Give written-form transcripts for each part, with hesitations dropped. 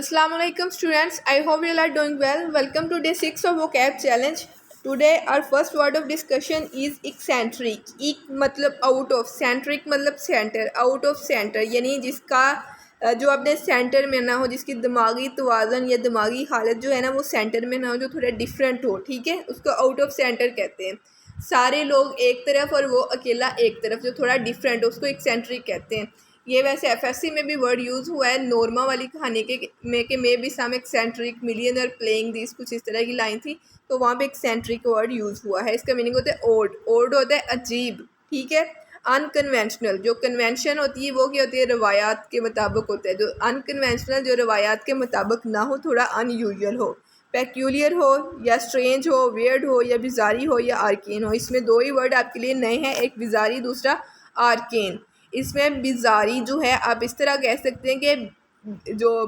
Assalamualaikum students. I hope you all are doing well. Welcome to day 6 of vocab challenge. Today our first word of discussion is eccentric. एक मतलब out of, centric मतलब center, out of center यानी जिसका जो अपने centre में ना हो, जिसकी दिमागी तवाज़न या दिमागी हालत जो है ना वो सेंटर में ना हो, जो थोड़ा डिफरेंट हो, ठीक है, उसको आउट ऑफ सेंटर कहते हैं। सारे लोग एक तरफ और वो अकेला एक तरफ, जो थोड़ा डिफरेंट हो उसको एक्सेंट्रिक कहते हैं। ये वैसे एफएससी में भी वर्ड यूज़ हुआ है, नोरमा वाली कहानी के maybe some eccentric millionaire playing this, कुछ इस तरह की लाइन थी, तो वहाँ पे एक्सेंट्रिक वर्ड यूज़ हुआ है। इसका मीनिंग होता है ओड, ओड होता है अजीब, ठीक है। अनकन्वेंशनल, जो कन्वेंशन होती है वो क्या होती है, रवायात के मुताबिक होता है। जो अनकन्वेंशनल, जो रवायात के मुताबिक ना हो, थोड़ा अनयूजुअल हो, पेक्यूलियर हो या स्ट्रेंज हो, वियर्ड हो या बिजारी हो या आर्केन हो। इसमें दो ही वर्ड आपके लिए नए हैं, एक बिजारी, दूसरा आर्केन। इसमें बिजारी जो है आप इस तरह कह सकते हैं कि जो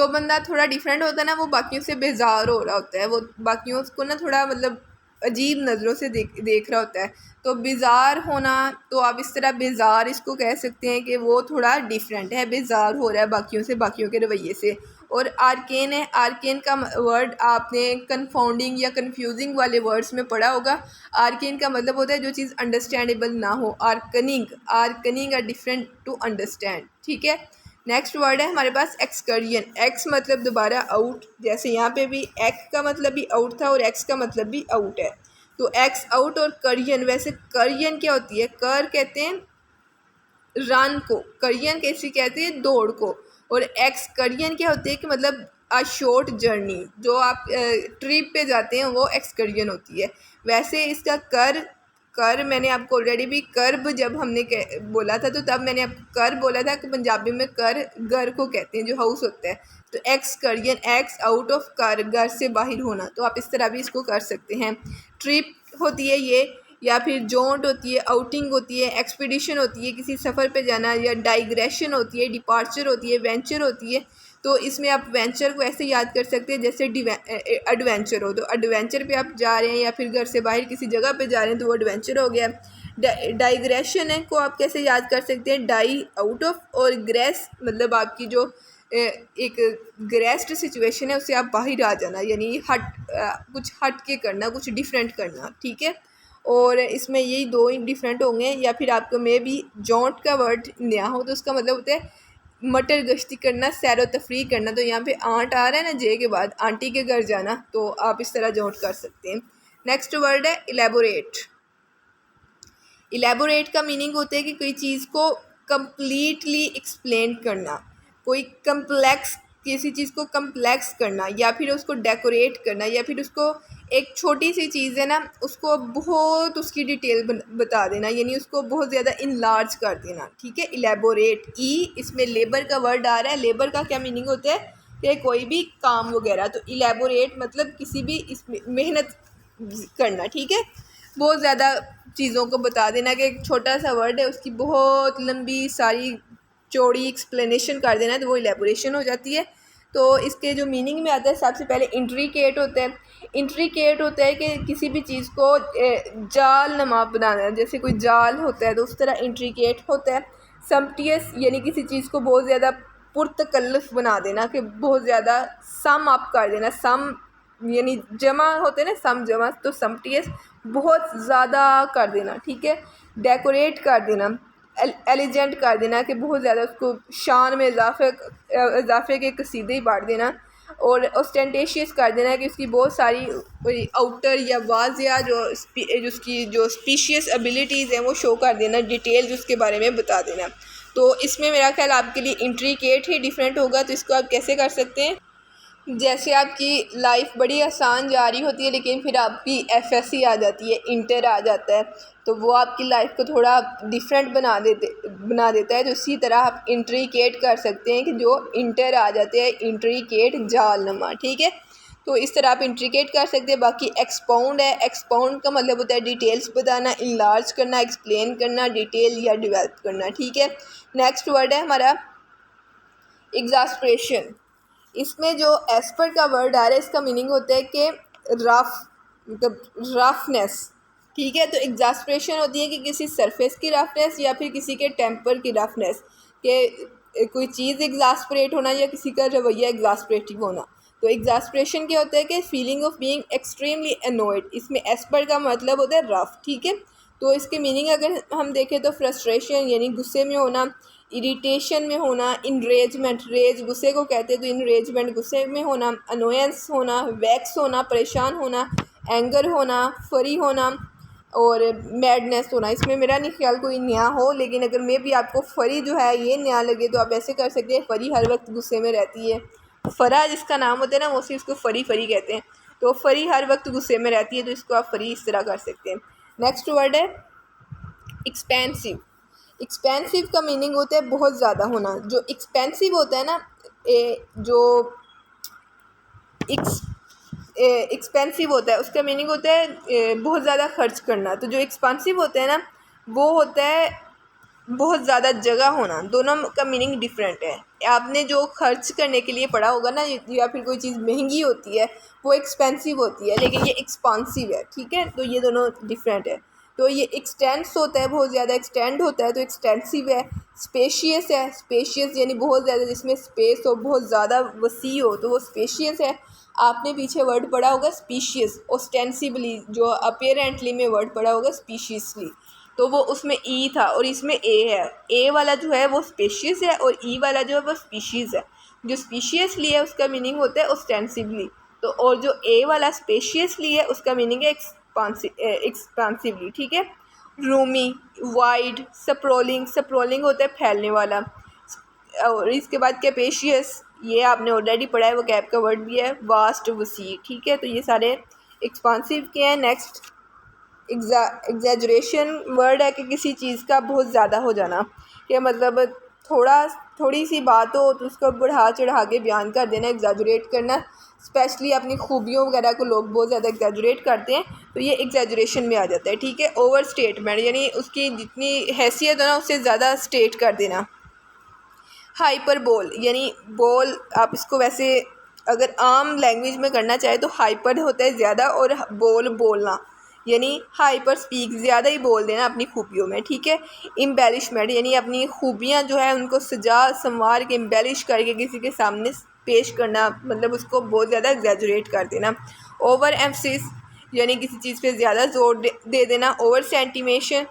बंदा थोड़ा डिफरेंट होता है ना, वो बाकियों से बेजार हो रहा होता है, वो बाकियों को ना थोड़ा मतलब अजीब नज़रों से देख रहा होता है। तो बेजार होना, तो आप इस तरह बेजार इसको कह सकते हैं कि वो थोड़ा डिफरेंट है, बेजार हो रहा है बाकियों से, बाकियों के रवैये से। और आर्केन है, आर्केन का वर्ड आपने कंफाउंडिंग या कंफ्यूजिंग वाले वर्ड्स में पढ़ा होगा। आर्केन का मतलब होता है जो चीज़ अंडरस्टैंडेबल ना हो। आर्कनिंग, आर्कनिंग आर डिफरेंट टू अंडरस्टैंड, ठीक है। नेक्स्ट वर्ड है हमारे पास एक्सकर्जन। एक्स मतलब दोबारा आउट, जैसे यहाँ पे भी एक्स का मतलब भी आउट था और एक्स का मतलब भी आउट है, तो एक्स आउट। और करियन, वैसे करियन क्या होती है, कर कहते हैं रन को, करियन कैसी कहते हैं दौड़ को, और एक्सकरियन क्या होती है कि मतलब अ शॉर्ट जर्नी, जो आप ट्रिप पे जाते हैं वो एक्सकरियन होती है। वैसे इसका कर, कर मैंने आपको ऑलरेडी भी कर्ब जब हमने बोला था, तो तब मैंने आपको कर बोला था कि पंजाबी में कर घर को कहते हैं जो हाउस होता है। तो एक्सकरियन, एक्स आउट ऑफ कर, घर से बाहर होना, तो आप इस तरह भी इसको कर सकते हैं। ट्रिप होती है ये, या फिर जॉन्ट होती है, आउटिंग होती है, एक्सपीडिशन होती है किसी सफ़र पे जाना, या डाइग्रेशन होती है, डिपार्चर होती है, वेंचर होती है। तो इसमें आप वेंचर को ऐसे याद कर सकते हैं जैसे एडवेंचर हो, तो एडवेंचर पे आप जा रहे हैं या फिर घर से बाहर किसी जगह पे जा रहे हैं तो वो एडवेंचर हो गया। डाइग्रेशन है को आप कैसे याद कर सकते हैं, डाई आउट ऑफ, और ग्रेस मतलब आपकी जो एक ग्रेस्ड सिचुएशन है उससे आप बाहर आ जाना, यानी कुछ हट के करना, कुछ डिफरेंट करना, ठीक है। और इसमें यही दो ही डिफरेंट होंगे। या फिर आपको मे भी जॉन्ट का वर्ड नया हो, तो उसका मतलब होता है मटर गश्ती करना, सैर व तफरीह करना। तो यहाँ पे आंट आ रहा है ना, जे के बाद आंटी के घर जाना, तो आप इस तरह जॉन्ट कर सकते हैं। नेक्स्ट वर्ड है इलेबोरेट। इलेबोरेट का मीनिंग होता है कि कोई चीज़ को कम्प्लीटली एक्सप्लेन करना, कोई कम्प्लेक्स, किसी चीज़ को कम्प्लेक्स करना, या फिर उसको डेकोरेट करना, या फिर उसको एक छोटी सी चीज़ है ना उसको बहुत उसकी डिटेल बता देना, यानी उसको बहुत ज़्यादा इनलार्ज कर देना, ठीक है। इलेबोरेट, ई इसमें लेबर का वर्ड आ रहा है। लेबर का क्या मीनिंग होता है कि कोई भी काम वगैरह, तो इलेबोरेट मतलब किसी भी इसमें मेहनत करना, ठीक है। बहुत ज़्यादा चीज़ों को बता देना कि एक छोटा सा वर्ड है उसकी बहुत लंबी सारी चौड़ी एक्सप्लेनेशन कर देना, तो वो इलेबोरेशन हो जाती है। तो इसके जो मीनिंग में आता है, सबसे पहले इंट्रिकेट होता है। इंट्रिकेट होता है कि किसी भी चीज़ को जाल नमा बनाना, जैसे कोई जाल होता है तो उस तरह इंट्रिकेट होता है। सम्पटियस यानी किसी चीज़ को बहुत ज़्यादा पुरतकल्लफ बना देना, कि बहुत ज़्यादा सम अप कर देना, सम यानी जमा होते हैं ना, सम जमा, तो सम्पटियस बहुत ज़्यादा कर देना, ठीक है। डेकोरेट कर देना, एलिजेंट कर देना, कि बहुत ज़्यादा उसको शान में इजाफे के कसीदे ही बांट देना। और ऑस्टेंटेशियस कर देना कि उसकी बहुत सारी आउटर या वाज़िया उसकी जो स्पीशियस एबिलिटीज़ हैं वो शो कर देना, डिटेल्स उसके बारे में बता देना। तो इसमें मेरा ख्याल आपके लिए इंट्रिकेट ही डिफरेंट होगा। तो इसको आप कैसे कर सकते हैं, जैसे आपकी लाइफ बड़ी आसान जा रही होती है लेकिन फिर आपकी एफएससी आ जाती है, इंटर आ जाता है, तो वो आपकी लाइफ को थोड़ा डिफरेंट बना देता है। तो इसी तरह आप इंट्रिकेट कर सकते हैं कि जो इंटर आ जाते हैं, इंट्रिकेट जालनमा, ठीक है। तो इस तरह आप इंट्रिकेट कर सकते हैं। बाकी एक्सपाउंड है, एक्सपाउंड का मतलब होता है डिटेल्स बताना, इनलार्ज करना, एक्सप्लेन करना, डिटेल या डेवलप करना, ठीक है। नेक्स्ट वर्ड है हमारा एग्जास्परेशन। इसमें जो एस्पर का वर्ड आ रहा है इसका मीनिंग होता है कि रफ, मतलब रफनेस, ठीक है। तो एग्जास्परेशन होती है कि किसी सरफेस की रफनेस या फिर किसी के टेम्पर की रफनेस, के कोई चीज़ एग्जास्परेट होना या किसी का रवैया एग्जास्परेटिव होना। तो एग्जास्परेशन क्या होता है कि फीलिंग ऑफ बीइंग एक्सट्रीमली अनोयड, इसमें एस्पर का मतलब होता है रफ, ठीक है। तो इसके मीनिंग अगर हम देखें तो फ्रस्ट्रेशन यानी गुस्से में होना, इरिटेशन में होना, इनरेजमेंट, रेज गुस्से को कहते हैं तो इनरेजमेंट गुस्से में होना, अनोयंस होना, वैक्स होना परेशान होना, एंगर होना, फरी होना और मैडनेस होना। इसमें मेरा नहीं ख्याल कोई नया हो, लेकिन अगर मैं भी आपको फरी जो है ये नया लगे तो आप ऐसे कर सकते हैं, फरी हर वक्त गुस्से में रहती है। फरा जिसका नाम होता है ना मोस्टली उसको फरी फरी कहते हैं। तो फरी हर वक्त गुस्से में रहती है तो इसको आप फरी इस तरह कर सकते हैं। नेक्स्ट वर्ड है एक्सपेंसिव। एक्सपेंसिव का मीनिंग होता है बहुत ज़्यादा होना। जो एक्सपेंसिव होता है ना, जो एक्सपेंसिव होता है उसका मीनिंग होता है बहुत ज़्यादा खर्च करना। तो जो एक्सपेंसिव होता है ना वो होता है बहुत ज़्यादा जगह होना। दोनों का मीनिंग डिफरेंट है। आपने जो खर्च करने के लिए पढ़ा होगा ना, या फिर कोई चीज़ महंगी होती है वो एक्सपेंसिव होती है, लेकिन ये एक्सपांसिव है, ठीक है। तो ये दोनों डिफरेंट है। तो ये एक्सटेंस होता है, बहुत ज़्यादा एक्सटेंड होता है तो एक्सटेंसिव है। स्पेशियस है, स्पेशियस यानी बहुत ज़्यादा जिसमें स्पेस हो, बहुत ज़्यादा वसी हो तो वो स्पेशियस है। आपने पीछे वर्ड पढ़ा होगा स्पीशियस, ऑस्टेंसिबली जो अपेरेंटली में वर्ड पढ़ा होगा स्पीशियसली, तो वो उसमें ई था और इसमें ए है। ए वाला जो है वो स्पेशियस है और ई वाला जो है वो स्पीशीज़ है। जो स्पीशियसली है उसका मीनिंग होता है ऑस्टेंसिवली, तो और जो ए वाला स्पेशियसली है उसका मीनिंग है एक्सपांसिवली, ठीक है। रूमी, वाइड, सप्रोलिंग, सप्रोलिंग होता है फैलने वाला। और इसके बाद कैपेशियस, ये आपने ऑलरेडी पढ़ा है, वो कैप का वर्ड भी है। वास्ट, वसी, ठीक है। तो ये सारे एक्सपांसिव के हैं। नेक्स्ट एग्जैजरेशन वर्ड है कि किसी चीज़ का बहुत ज़्यादा हो जाना, कि मतलब थोड़ी सी बात हो तो उसको बढ़ा चढ़ा के बयान कर देना, एग्जैजरेट करना। स्पेशली अपनी खूबियों वगैरह को लोग बहुत ज़्यादा एग्जैजरेट करते हैं तो ये एग्जैजरेशन में आ जाता है, ठीक है। ओवर स्टेटमेंट यानी उसकी जितनी हैसियत हो ना उससे ज़्यादा स्टेट कर देना। हाइपर बोल यानी बोल, आप इसको वैसे अगर आम लैंग्वेज में करना चाहे तो हाइपर होता है ज़्यादा और बोल बोलना यानी हाइपर स्पीक, ज़्यादा ही बोल देना अपनी खूबियों में, ठीक है। एम्बेलिशमेंट यानी अपनी खूबियाँ जो है उनको सजा संवार के एम्बेलिश करके किसी के सामने पेश करना, मतलब उसको बहुत ज़्यादा एग्जैजरेट कर देना। ओवर एम्फसिस यानी किसी चीज़ पे ज़्यादा जोर दे देना। ओवर सेंटिमेशन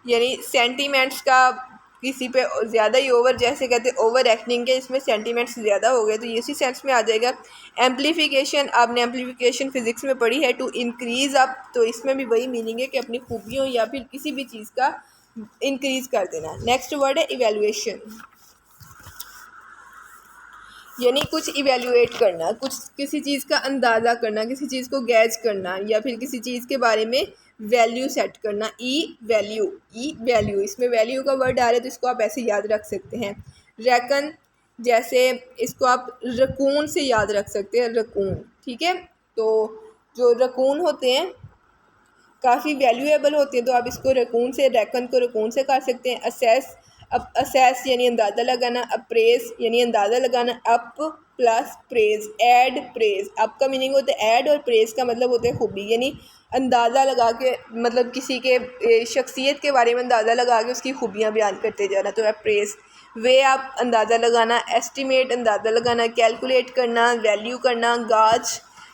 यानी सेंटीमेंट्स का किसी पे ज़्यादा ही ओवर, जैसे कहते हैं ओवर एक्टिंग के, इसमें सेंटीमेंट्स ज़्यादा हो गए तो ये इसी सेंस में आ जाएगा। एम्पलीफिकेशन, आपने एम्पलीफिकेशन फिज़िक्स में पढ़ी है, टू इंक्रीज़ अप, तो इसमें भी वही मीनिंग है कि अपनी खूबियों या फिर किसी भी चीज़ का इंक्रीज़ कर देना। नेक्स्ट वर्ड है इवेल्युएशन यानी कुछ इवेल्युएट करना, कुछ किसी चीज़ का अंदाज़ा करना, किसी चीज़ को गैज करना या फिर किसी चीज़ के बारे में वैल्यू सेट करना। ई वैल्यू, इसमें वैल्यू का वर्ड आ रहा है तो इसको आप ऐसे याद रख सकते हैं। रैकन, जैसे इसको आप रकून से याद रख सकते हैं, रकून, ठीक है। तो जो रकून होते हैं काफ़ी वैल्यूएबल होते हैं तो आप इसको रकून से, रैकन को रकून से कर सकते हैं। असेस, अब असेस यानी अंदाज़ा लगाना। अप्रेस यानी अंदाज़ा लगाना। Up plus praise, add praise, up का मीनिंग होता है ऐड और प्रेज का मतलब होता है खूबी, यानी अंदाज़ा लगा के, मतलब किसी के शख्सियत के बारे में अंदाज़ा लगा के उसकी खूबियाँ बयान करते जाना, तो अप्रेस। वे, आप अंदाज़ा लगाना। एस्टिमेट, अंदाज़ा लगाना। कैलकुलेट करना, वैल्यू करना।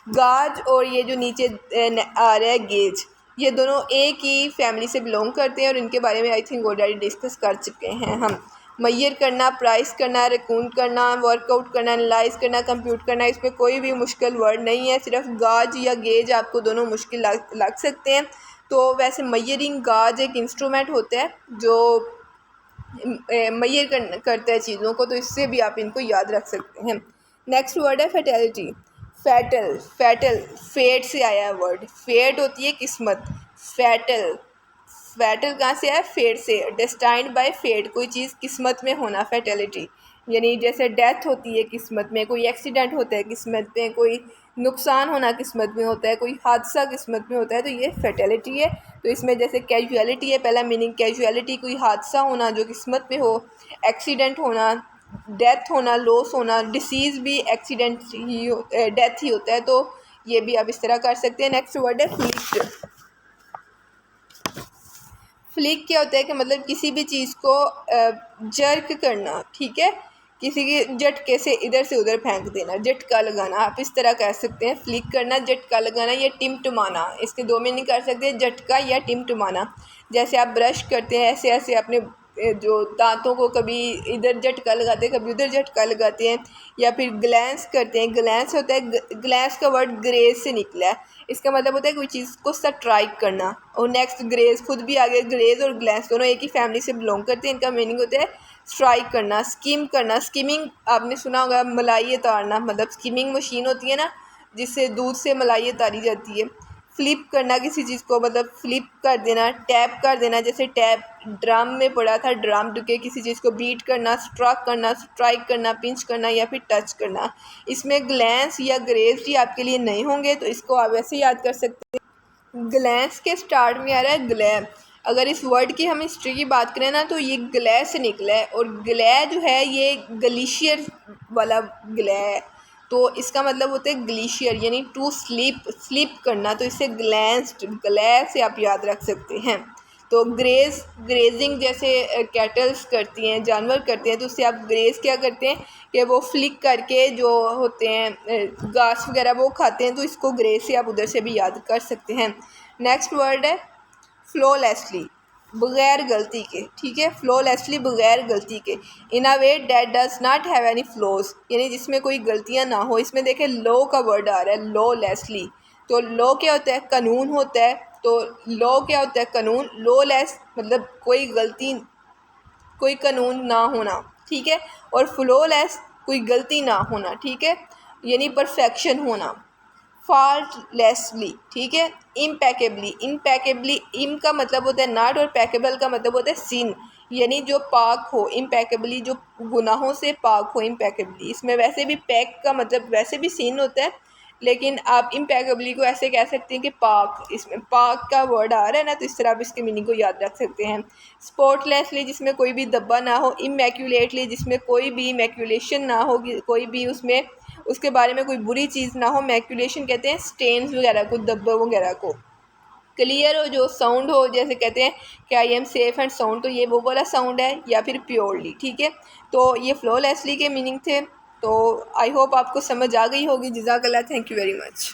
गाज और ये जो नीचे आ रहा है गेज, ये दोनों एक ही फैमिली से बिलोंग करते हैं और इनके बारे में आई थिंक ऑलरेडी डिस्कस कर चुके हैं हम। मैयर करना, प्राइस करना, रिकून करना, वर्कआउट करना, एनालाइज करना, कंप्यूट करना, इसमें कोई भी मुश्किल वर्ड नहीं है, सिर्फ गाज या गेज आपको दोनों मुश्किल लग सकते हैं। तो वैसे मैयरिंग गाज एक इंस्ट्रूमेंट होता है जो मैयर करता है चीज़ों को, तो इससे भी आप इनको याद रख सकते हैं। नेक्स्ट वर्ड है फैटेलिटी। फैटल फेट से आया है वर्ड। फेट होती है किस्मत। फैटल कहाँ से आया? फेट से। डेस्टाइंड बाय फेट, कोई चीज़ किस्मत में होना, फैटेलिटी यानी जैसे डेथ होती है किस्मत में, कोई एक्सीडेंट होता है किस्मत में, कोई नुकसान होना किस्मत में होता है, कोई हादसा किस्मत में होता है, तो ये फैटेलिटी है। तो इसमें जैसे कैजुअलिटी है, पहला मीनिंग कैजुअलिटी, कोई हादसा होना जो किस्मत में हो। एक्सीडेंट होना, डेथ होना, लॉस होना। डिसीज़ भी एक्सीडेंट ही डेथ ही होता है, तो ये भी आप इस तरह कर सकते हैं। नेक्स्ट वर्ड है फ्लिक्ट। फ्लिक क्या होता है कि मतलब किसी भी चीज़ को जर्क करना, ठीक है। किसी के झटके से इधर से उधर फेंक देना, झटका लगाना, आप इस तरह कह सकते हैं। फ्लिक करना, झटका लगाना या टिमटिमाना, इसके दो मीनिंग कर सकते हैं, झटका या टिमटिमाना। जैसे आप ब्रश करते हैं ऐसे ऐसे अपने जो दांतों को कभी इधर झटका लगाते हैं कभी उधर झटका लगाते हैं। या फिर ग्लैंस करते हैं, ग्लैंस होता है, ग्लैंस का वर्ड ग्रेज से निकला है, इसका मतलब होता है कोई चीज़ को स्ट्राइक करना। और नेक्स्ट ग्रेज, खुद भी आगे ग्रेज और ग्लैंस दोनों एक ही फैमिली से बिलोंग करते हैं, इनका मीनिंग होता है स्ट्राइक करना। स्किम करना, स्किमिंग आपने सुना होगा, मलाई उतारना, मतलब स्किमिंग मशीन होती है ना जिससे दूध से मलाई उतारी जाती है। फ्लिप करना किसी चीज़ को, मतलब फ्लिप कर देना, टैप कर देना, जैसे टैप ड्रम में पड़ा था, ड्रम के किसी चीज़ को बीट करना, स्ट्रक करना, स्ट्राइक करना, पिंच करना या फिर टच करना। इसमें ग्लैंस या ग्रेज भी आपके लिए नहीं होंगे तो इसको आप वैसे याद कर सकते हैं। ग्लैंस के स्टार्ट में आ रहा है ग्लै। अगर इस वर्ड की हम हिस्ट्री की बात करें ना तो ये ग्लै से निकला है, और ग्लै जो है ये ग्लेशियर वाला ग्लै है, तो इसका मतलब होता है ग्लेशियर, यानी टू स्लिप करना, तो इसे ग्लैंस्ड, ग्लै से आप याद रख सकते हैं। तो ग्रेजिंग जैसे कैटल्स करती हैं, जानवर करते हैं, तो उससे आप ग्रेज क्या करते हैं कि वो फ्लिक करके जो होते हैं घास वगैरह वो खाते हैं, तो इसको ग्रेज से आप उधर से भी याद कर सकते हैं। नेक्स्ट वर्ड है फ्लॉलेसली, बगैर गलती के, ठीक है। फ्लॉलेसली, बगैर गलती के। In a way that does not have any flaws, यानी जिसमें कोई गलतियां ना हो। इसमें देखें लॉ का वर्ड आ रहा है, लॉलेसली। तो लॉ क्या होता है, कानून होता है। तो लॉ क्या होता है, कानून। लॉलेस मतलब कोई गलती, कोई कानून ना होना, ठीक है। और फ्लॉलेस कोई गलती ना होना, ठीक है, यानी परफेक्शन होना। फॉल्टलेसली, ठीक है। इम्पैकेबली, इम्पैकेबली, इम का मतलब होता है नॉट और पैकेबल का मतलब होता है सिन, यानी जो पाक हो। इम्पैकेबली जो गुनाहों से पाक हो, इम्पैकेबली। इसमें वैसे भी पैक का मतलब वैसे भी सिन होता है, लेकिन आप इम्पैकेबली को ऐसे कह सकते हैं कि पाक, इसमें पाक का वर्ड आ रहा है ना, तो इस तरह आप इसके मीनिंग को याद रख सकते हैं। स्पॉटलेसली, जिसमें कोई भी धब्बा ना हो। इमैक्यूलेटली, जिसमें कोई भी इमैक्यूलेशन ना हो, कोई भी उसमें उसके बारे में कोई बुरी चीज़ ना हो। मैक्यूलेशन कहते हैं स्टेन्स वगैरह को, धब्बे वगैरह को। क्लियर हो, जो साउंड हो, जैसे कहते हैं कि I am safe and sound, तो ये वो वाला साउंड है, या फिर प्योरली, ठीक है। तो ये फ्लॉलेसली के मीनिंग थे। तो आई होप आपको समझ आ गई होगी। जज़ाकल्लाह, थैंक यू वेरी मच।